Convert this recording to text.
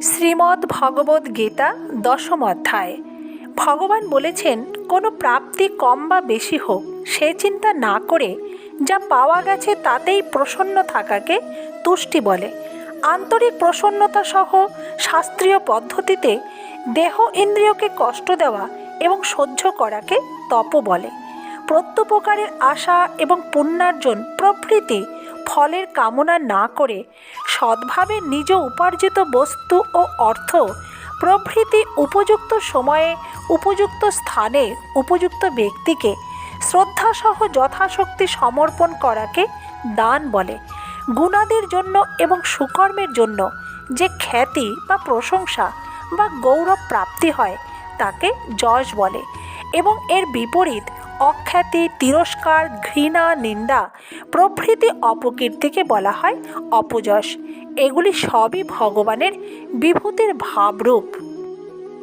শ্রীমদ্ ভগবদ্ গীতা দশম অধ্যায়। ভগবান বলেছেন, কোনো প্রাপ্তি কম বা বেশি হোক সে চিন্তা না করে যা পাওয়া গেছে তাতেই প্রসন্ন থাকাকে তুষ্টি বলে। আন্তরিক প্রসন্নতা সহ শাস্ত্রীয় পদ্ধতিতে দেহ ইন্দ্রিয়কে কষ্ট দেওয়া এবং সহ্য করাকে তপ বলে। প্রত্যুপকারের আশা এবং পুণ্যার্জন প্রভৃতি ফলের কামনা না করে সদ্ভাবে নিজ উপার্জিত বস্তু ও অর্থ প্রভৃতি উপযুক্ত সময়ে উপযুক্ত স্থানে উপযুক্ত ব্যক্তিকে শ্রদ্ধাসহ যথাশক্তি সমর্পণ করাকে দান বলে। গুণাদির জন্য এবং সুকর্মের জন্য যে খ্যাতি বা প্রশংসা বা গৌরব প্রাপ্তি হয় তাকে যশ বলে, এবং এর বিপরীত অখ্যাতি, তিরস্কার, ঘৃণা, নিন্দা প্রভৃতি অপকীর্তিকে বলা হয় অপযশ। এগুলি সবই ভগবানের বিভূতির ভাবরূপ।